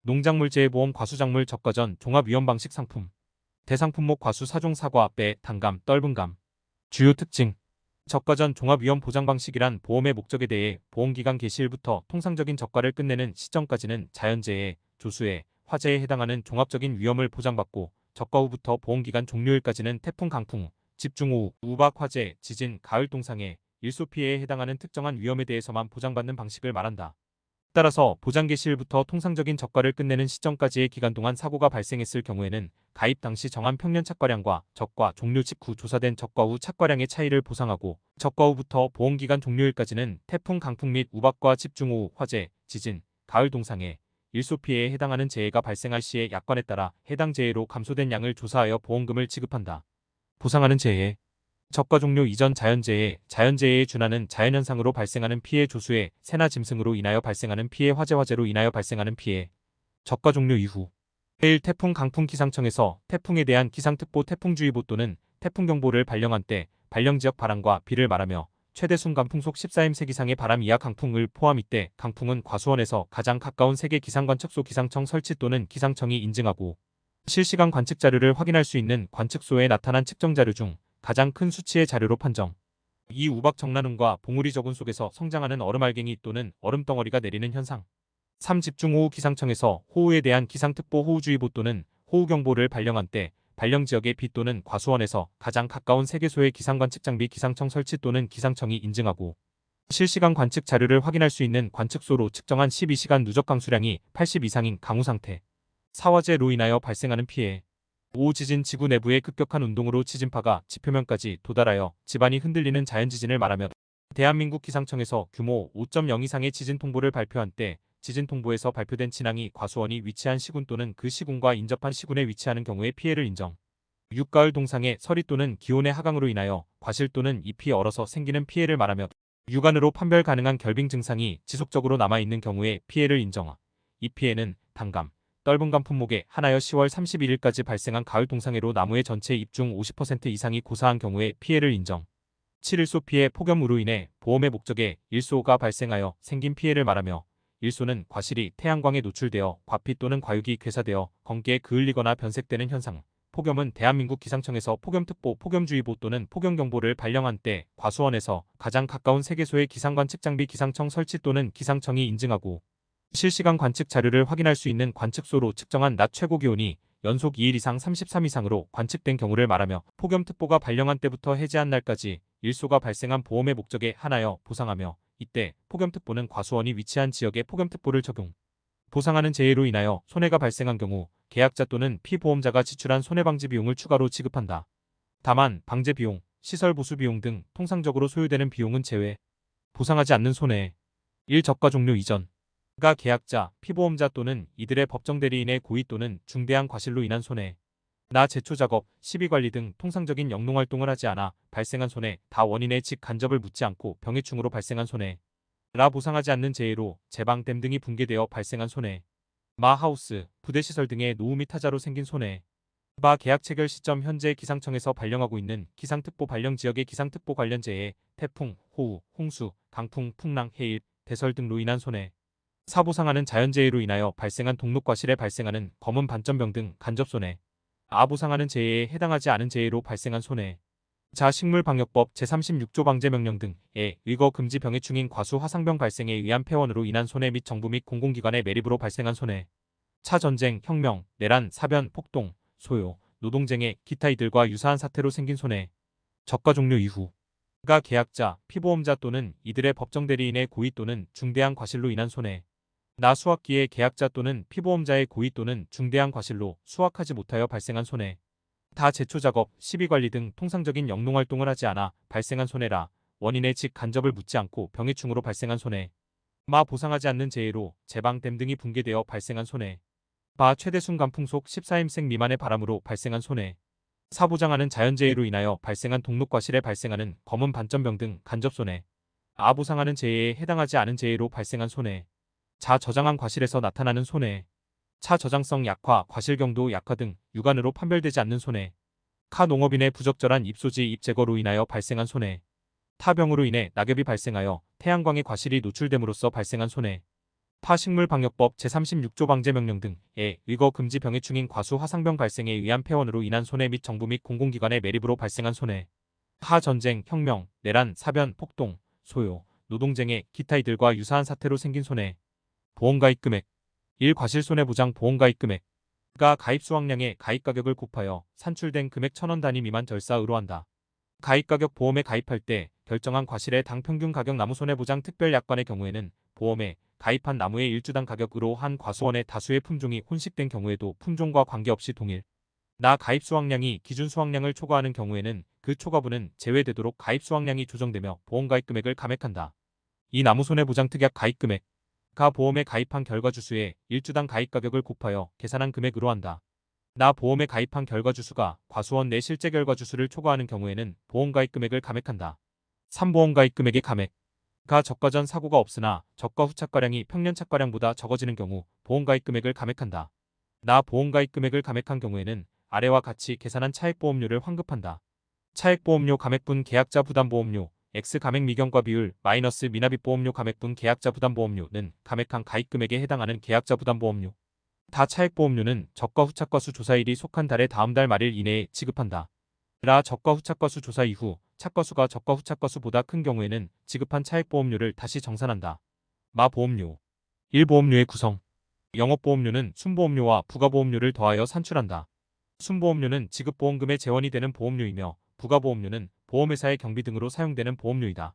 농작물재해보험 과수작물 적과전 종합위험방식 상품. 대상품목 과수 4종 사과, 배, 단감, 떫은감. 주요 특징. 적과전 종합위험 보장방식이란 보험의 목적에 대해 보험기간 개시일부터 통상적인 적과를 끝내는 시점까지는 자연재해, 조수해, 화재에 해당하는 종합적인 위험을 보장받고 적과 후부터 보험기간 종료일까지는 태풍, 강풍, 집중호우, 우박, 화재, 지진, 가을 동상해, 일소 피해에 해당하는 특정한 위험에 대해서만 보장받는 방식을 말한다. 따라서 보장 개시일부터 통상적인 적과를 끝내는 시점까지의 기간 동안 사고가 발생했을 경우에는 가입 당시 정한 평년 착과량과 적과 종료 직후 조사된 적과 후 착과량의 차이를 보상하고 적과 후부터 보험기간 종료일까지는 태풍, 강풍 및 우박과 집중호우, 화재, 지진, 가을 동상해, 일소 피해에 해당하는 재해가 발생할 시의 약관에 따라 해당 재해로 감소된 양을 조사하여 보험금을 지급한다. 보상하는 재해. 적과 종료 이전 자연재해, 자연재해에 준하는 자연현상으로 발생하는 피해 조수해, 새나 짐승으로 인하여 발생하는 피해 화재, 화재로 인하여 발생하는 피해. 적과 종료 이후. 해일 태풍, 강풍 기상청에서 태풍에 대한 기상특보, 태풍주의보 또는 태풍경보를 발령한 때 발령지역 바람과 비를 말하며 최대 순간 풍속 14m 이상의 바람 이하 강풍을 포함. 이때 강풍은 과수원에서 가장 가까운 세계 기상관측소 기상청 설치 또는 기상청이 인증하고 실시간 관측 자료를 확인할 수 있는 관측소에 나타난 측정 자료 중 가장 큰 수치의 자료로 판정. 이 우박 정난운과 봉우리 저군 속에서 성장하는 얼음알갱이 또는 얼음덩어리가 내리는 현상. 3. 집중호우 기상청에서 호우에 대한 기상특보, 호우주의보 또는 호우경보를 발령한 때 발령지역의 비 또는 과수원에서 가장 가까운 세계소의 기상관측장비 기상청 설치 또는 기상청이 인증하고 실시간 관측 자료를 확인할 수 있는 관측소로 측정한 12시간 누적 강수량이 80 이상인 강우 상태. 사화재로 인하여 발생하는 피해. 5. 지진 지구 내부의 급격한 운동으로 지진파가 지표면까지 도달하여 집안이 흔들리는 자연지진을 말하며 대한민국 기상청에서 규모 5.0 이상의 지진 통보를 발표한 때 지진 통보에서 발표된 진앙이 과수원이 위치한 시군 또는 그 시군과 인접한 시군에 위치하는 경우의 피해를 인정. 6. 가을 동상의 서리 또는 기온의 하강으로 인하여 과실 또는 잎이 얼어서 생기는 피해를 말하며 육안으로 판별 가능한 결빙 증상이 지속적으로 남아있는 경우의 피해를 인정. 이 피해는 단감, 떫은감 품목에 한하여 10월 31일까지 발생한 가을 동상해로 나무의 전체 잎 중 50% 이상이 고사한 경우에 피해를 인정. 7. 일소 피해 폭염으로 인해 보험의 목적에 일소가 발생하여 생긴 피해를 말하며 일소는 과실이 태양광에 노출되어 과피 또는 과육이 괴사되어 건기에 그을리거나 변색되는 현상. 폭염은 대한민국 기상청에서 폭염특보, 폭염주의보 또는 폭염경보를 발령한 때 과수원에서 가장 가까운 세계소의 기상관측장비 기상청 설치 또는 기상청이 인증하고 실시간 관측 자료를 확인할 수 있는 관측소로 측정한 낮 최고 기온이 연속 2일 이상 33 이상으로 관측된 경우를 말하며 폭염특보가 발령한 때부터 해제한 날까지 일소가 발생한 보험의 목적에 한하여 보상하며 이때 폭염특보는 과수원이 위치한 지역에 폭염특보를 적용. 보상하는 재해로 인하여 손해가 발생한 경우 계약자 또는 피보험자가 지출한 손해방지 비용을 추가로 지급한다. 다만 방제 비용, 시설 보수 비용 등 통상적으로 소요되는 비용은 제외. 보상하지 않는 손해. 1. 적과 종료 이전. 가 계약자, 피보험자 또는 이들의 법정대리인의 고의 또는 중대한 과실로 인한 손해. 나 제초 작업, 시비 관리 등 통상적인 영농활동을 하지 않아 발생한 손해, 다 원인의 직간접을 묻지 않고 병해충으로 발생한 손해. 라 보상하지 않는 재해로 제방, 댐 등이 붕괴되어 발생한 손해. 마 하우스, 부대시설 등의 노후 및 타자로 생긴 손해. 마 계약 체결 시점 현재 기상청에서 발령하고 있는 기상특보 발령 지역의 기상특보 관련 재해, 태풍, 호우, 홍수, 강풍, 풍랑, 해일, 대설 등로 인한 손해. 4. 보상하는 자연재해로 인하여 발생한 동록과실에 발생하는 검은 반점병 등 간접손해. 아. 보상하는 재해에 해당하지 않은 재해로 발생한 손해. 자. 식물방역법 제36조 방제명령 등에 의거 금지 병해충인 과수 화상병 발생에 의한 폐원으로 인한 손해 및 정부 및 공공기관의 매립으로 발생한 손해. 차. 전쟁, 혁명, 내란, 사변, 폭동, 소요, 노동쟁해, 기타 이들과 유사한 사태로 생긴 손해. 적과 종료 이후. 가 계약자, 피보험자 또는 이들의 법정대리인의 고의 또는 중대한 과실로 인한 손해. 나 수확기에 계약자 또는 피보험자의 고의 또는 중대한 과실로 수확하지 못하여 발생한 손해. 다 제초작업, 시비관리 등 통상적인 영농활동을 하지 않아 발생한 손해라. 원인의 직간접을 묻지 않고 병해충으로 발생한 손해. 마. 보상하지 않는 재해로 제방, 댐 등이 붕괴되어 발생한 손해. 바. 최대 순간 풍속 14m 미만의 바람으로 발생한 손해. 4. 보장하는 자연재해로 인하여 발생한 동록과실에 발생하는 검은 반점병 등 간접손해. 아. 보상하는 재해에 해당하지 않은 재해로 발생한 손해. 자. 저장한 과실에서 나타나는 손해. 차. 저장성 약화, 과실경도 약화 등 육안으로 판별되지 않는 손해. 카. 농업인의 부적절한 잎소지 잎 제거로 인하여 발생한 손해. 타. 병으로 인해 낙엽이 발생하여 태양광의 과실이 노출됨으로써 발생한 손해. 파식물방역법 제36조 방제명령 등의 의거 금지 병해 충인 과수 화상병 발생에 의한 폐원으로 인한 손해 및 정부 및 공공기관의 매립으로 발생한 손해, 하 전쟁, 혁명, 내란, 사변, 폭동, 소요, 노동쟁해, 기타 이들과 유사한 사태로 생긴 손해, 보험가입 금액, 1. 과실손해보장 보험가입 금액, 가 가입 수확량의 가입가격을 곱하여 산출된 금액 1,000원 단위 미만 절사의로 한다. 가입가격 보험에 가입할 때 결정한 과실의 당 평균 가격 나무손해보장 특별약관의 경우에는 보험에 가입한 나무의 일주당 가격으로 한 과수원의 다수의 품종이 혼식된 경우에도 품종과 관계없이 동일. 나 가입 수확량이 기준 수확량을 초과하는 경우에는 그 초과분은 제외되도록 가입 수확량이 조정되며 보험가입 금액을 감액한다. 이 나무손해보장 특약 가입 금액, 가 보험에 가입한 결과 주수의 일주당 가입 가격을 곱하여 계산한 금액으로 한다. 나 보험에 가입한 결과 주수가 과수원 내 실제 결과 주수를 초과하는 경우에는 보험가입 금액을 감액한다. 3. 보험가입 금액의 감액, 가 적과 전 사고가 없으나 적과 후 착과량이 평년 착과량보다 적어지는 경우 보험가입 금액을 감액한다. 나 보험가입 금액을 감액한 경우에는 아래와 같이 계산한 차액보험료를 환급한다. 차액보험료 감액분 계약자 부담보험료 X 감액 미경과 비율 마이너스 미납입보험료 감액분 계약자 부담보험료는 감액한 가입금액에 해당하는 계약자 부담보험료. 다 차액보험료는 적과 후착과수 조사일이 속한 달의 다음 달 말일 이내에 지급한다. 라 적과 후착과수 조사 이후 착과수가 적과 후착과수보다 큰 경우에는 지급한 차액보험료를 다시 정산한다. 마 보험료 1. 보험료의 구성, 영업보험료는 순보험료와 부가보험료를 더하여 산출한다. 순보험료는 지급보험금의 재원이 되는 보험료이며 부가보험료는 보험회사의 경비 등으로 사용되는 보험료이다.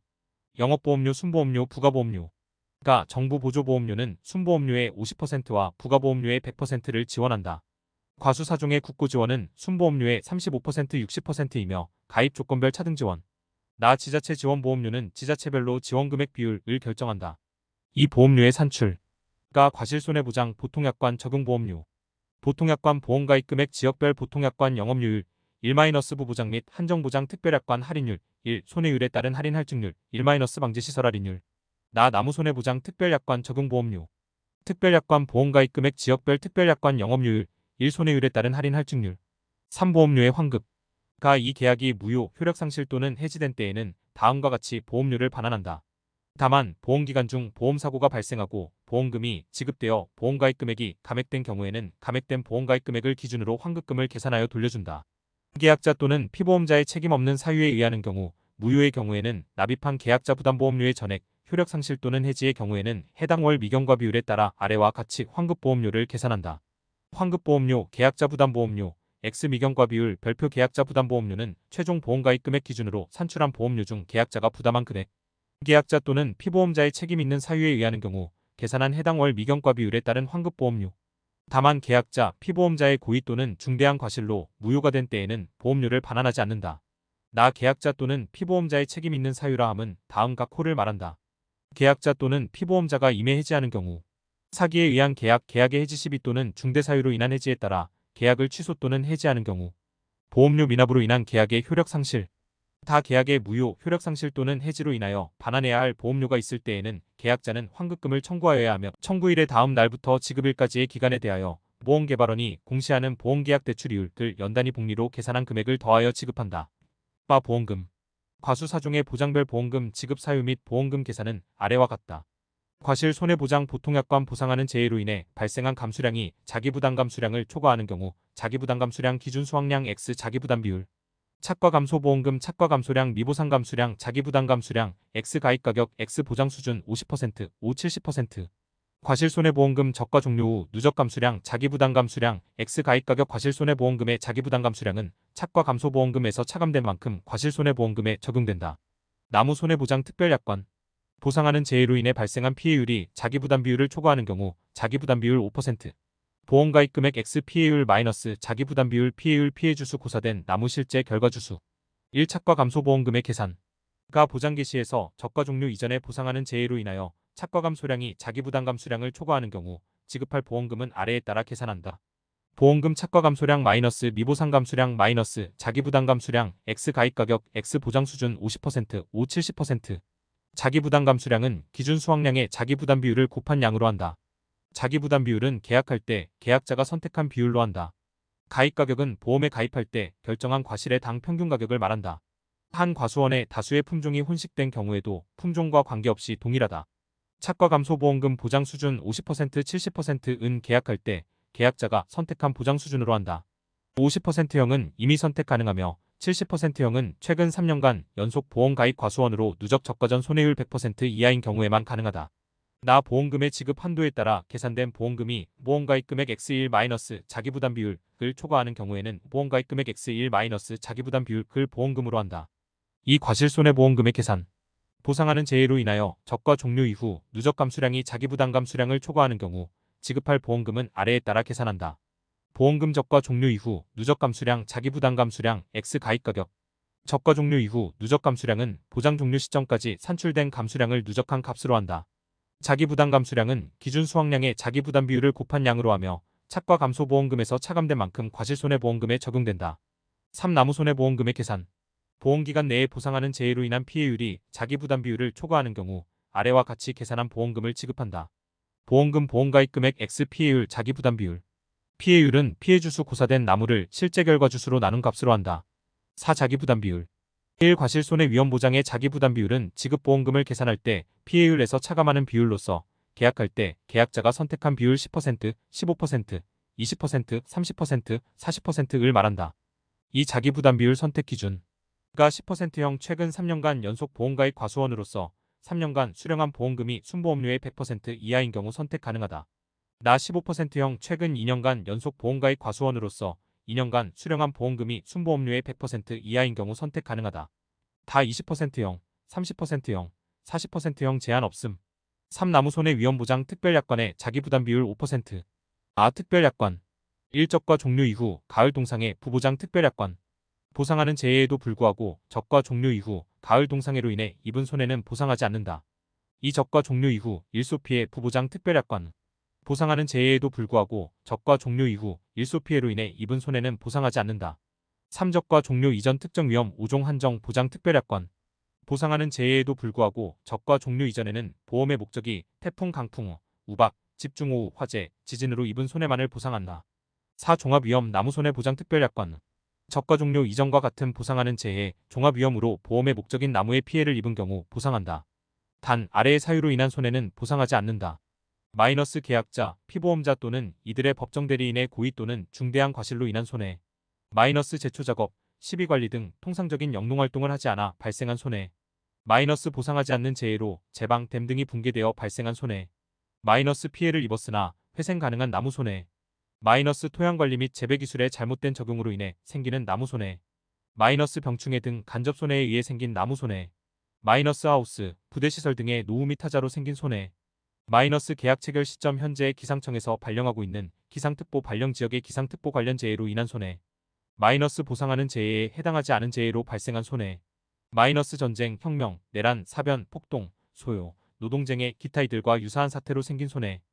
영업보험료, 순보험료, 부가보험료가 정부 보조보험료는 순보험료의 50%와 부가보험료의 100%를 지원한다. 과수사종의 국고지원은 순보험료의 35% 60%이며 가입조건별 차등지원, 나 지자체 지원보험료는 지자체별로 지원금액 비율을 결정한다. 이 보험료의 산출, 가 과실손해보장 보통약관 적용보험료, 보통약관 보험가입 금액 지역별 보통약관 영업료율 1-부보장 및 한정보장 특별약관 할인율 1. 손해율에 따른 할인 할증률 1- 방제시설 할인율, 나 나무손해보장 특별약관 적용보험료, 특별약관 보험가입 금액 지역별 특별약관 영업료율 1. 손해율에 따른 할인 할증률. 3. 보험료의 환급, 가 이 계약이 무효, 효력상실 또는 해지된 때에는 다음과 같이 보험료를 반환한다. 다만 보험기간 중 보험사고가 발생하고 보험금이 지급되어 보험가입 금액이 감액된 경우에는 감액된 보험가입 금액을 기준으로 환급금을 계산하여 돌려준다. 계약자 또는 피보험자의 책임 없는 사유에 의하는 경우, 무효의 경우에는 납입한 계약자 부담보험료의 전액, 효력상실 또는 해지의 경우에는 해당 월 미경과 비율에 따라 아래와 같이 환급보험료를 계산한다. 환급보험료, 계약자 부담보험료, X 미경과 비율, 별표 계약자 부담보험료는 최종 보험가입 금액 기준으로 산출한 보험료 중 계약자가 부담한 금액, 계약자 또는 피보험자의 책임 있는 사유에 의하는 경우 계산한 해당 월 미경과 비율에 따른 환급보험료. 다만 계약자, 피보험자의 고의 또는 중대한 과실로 무효가 된 때에는 보험료를 반환하지 않는다. 나 계약자 또는 피보험자의 책임 있는 사유라 함은 다음 각 호를 말한다. 계약자 또는 피보험자가 임해 해지하는 경우, 사기에 의한 계약, 계약의 해지 시비 또는 중대 사유로 인한 해지에 따라 계약을 취소 또는 해지하는 경우, 보험료 미납으로 인한 계약의 효력 상실, 다 계약의 무효, 효력 상실 또는 해지로 인하여 반환해야 할 보험료가 있을 때에는 계약자는 환급금을 청구하여야 하며 청구일의 다음 날부터 지급일까지의 기간에 대하여 보험개발원이 공시하는 보험계약 대출이율을 연단위 복리로 계산한 금액을 더하여 지급한다. 바 보험금, 과수사종의 보장별 보험금 지급 사유 및 보험금 계산은 아래와 같다. 과실 손해보장 보통약관 보상하는 재해로 인해 발생한 감수량이 자기부담 감수량을 초과하는 경우 자기부담 감수량 기준 수확량 X 자기부담 비율, 착과감소보험금 착과감소량 미보상 감수량 자기부담 감수량 X 가입가격 X 보장 수준 50% 5 70%, 과실손해보험금 적과 종료 후 누적 감수량 자기부담 감수량 X 가입가격 과실손해보험금의 자기부담 감수량은 착과감소보험금에서 차감된 만큼 과실손해보험금에 적용된다. 나무손해보장 특별약관, 보상하는 재해로 인해 발생한 피해율이 자기부담 비율을 초과하는 경우 자기부담 비율 5%, 보험가입 금액 X 피해율 마이너스 자기부담 비율 피해율 피해주수 고사된 나무 실제 결과주수 1. 착과감소보험금의 계산, 가 보장 개시에서 적과 종료 이전에 보상하는 재해로 인하여 착과감소량이 자기부담 감수량을 초과하는 경우 지급할 보험금은 아래에 따라 계산한다. 보험금 착과감소량 마이너스 미보상 감수량 마이너스 자기부담 감수량 X 가입가격 X 보장 수준 50% 5 70%, 자기부담 감수량은 기준 수확량의 자기부담 비율을 곱한 양으로 한다. 자기부담 비율은 계약할 때 계약자가 선택한 비율로 한다. 가입가격은 보험에 가입할 때 결정한 과실의 당 평균 가격을 말한다. 한 과수원에 다수의 품종이 혼식된 경우에도 품종과 관계없이 동일하다. 차과감소보험금 보장 수준 50% 70%은 계약할 때 계약자가 선택한 보장 수준으로 한다. 50%형은 이미 선택 가능하며 70%형은 최근 3년간 연속 보험가입 과수원으로 누적 적과전 손해율 100% 이하인 경우에만 가능하다. 나 보험금의 지급 한도에 따라 계산된 보험금이 보험가입 금액 X1 자기부담 비율을 초과하는 경우에는 보험가입 금액 X1 자기부담 비율을 보험금으로 한다. 이 과실손해보험금의 계산. 보상하는 재해로 인하여 적과 종료 이후 누적 감수량이 자기부담 감수량을 초과하는 경우 지급할 보험금은 아래에 따라 계산한다. 보험금 적과 종료 이후 누적 감수량 자기부담 감수량 X 가입 가격. 적과 종료 이후 누적 감수량은 보장 종료 시점까지 산출된 감수량을 누적한 값으로 한다. 자기부담 감수량은 기준 수확량의 자기부담 비율을 곱한 양으로 하며 차과 감소보험금에서 차감된 만큼 과실손해보험금에 적용된다. 3. 나무손해보험금의 계산. 보험기간 내에 보상하는 재해로 인한 피해율이 자기부담 비율을 초과하는 경우 아래와 같이 계산한 보험금을 지급한다. 보험금 보험가입 금액 X 피해율 자기부담 비율. 피해율은 피해주수 고사된 나무를 실제 결과 주수로 나눈 값으로 한다. 4. 자기부담 비율. 1. 과실손해위험보장의 자기부담 비율은 지급보험금을 계산할 때 피해율에서 차감하는 비율로서 계약할 때 계약자가 선택한 비율 10%, 15%, 20%, 30%, 40%를 말한다. 이 자기부담 비율 선택 기준. 가 10%형 최근 3년간 연속 보험가입 과수원으로서 3년간 수령한 보험금이 순보험료의 100% 이하인 경우 선택 가능하다. 나 15%형 최근 2년간 연속 보험가입 과수원으로서 2년간 수령한 보험금이 순보험료의 100% 이하인 경우 선택 가능하다. 다 20%형, 30%형, 40%형 제한 없음. 3. 나무손해위험보장 특별약관의 자기부담 비율 5%. 특별약관. 일적과 종료 이후 가을 동상해 부보장 특별약관. 보상하는 재해에도 불구하고 적과 종료 이후 가을 동상해로 인해 입은 손해는 보상하지 않는다. 이 적과 종료 이후 일소피해 부보장 특별약관. 보상하는 재해에도 불구하고 적과 종료 이후 일소피해로 인해 입은 손해는 보상하지 않는다. 3. 적과 종료 이전 특정 위험 5종 한정 보장 특별약관. 보상하는 재해에도 불구하고 적과 종료 이전에는 보험의 목적이 태풍, 강풍, 우박, 집중호우, 화재, 지진으로 입은 손해만을 보상한다. 4. 종합위험 나무손해 보장 특별약관. 적과 종료 이전과 같은 보상하는 재해, 종합위험으로 보험의 목적인 나무의 피해를 입은 경우 보상한다. 단, 아래의 사유로 인한 손해는 보상하지 않는다. 마이너스 계약자, 피보험자 또는 이들의 법정대리인의 고의 또는 중대한 과실로 인한 손해. 마이너스 제초작업, 시비관리 등 통상적인 영농활동을 하지 않아 발생한 손해. 마이너스 보상하지 않는 재해로 제방, 댐 등이 붕괴되어 발생한 손해. 마이너스 피해를 입었으나 회생 가능한 나무 손해. 마이너스 토양관리 및 재배기술의 잘못된 적용으로 인해 생기는 나무 손해. 마이너스 병충해 등 간접 손해에 의해 생긴 나무 손해. 마이너스 하우스, 부대시설 등의 노후 및 타자로 생긴 손해. 마이너스 계약 체결 시점 현재 기상청에서 발령하고 있는 기상특보 발령 지역의 기상특보 관련 재해로 인한 손해. 마이너스 보상하는 재해에 해당하지 않은 재해로 발생한 손해. 마이너스 전쟁, 혁명, 내란, 사변, 폭동, 소요, 노동쟁해, 기타 이들과 유사한 사태로 생긴 손해.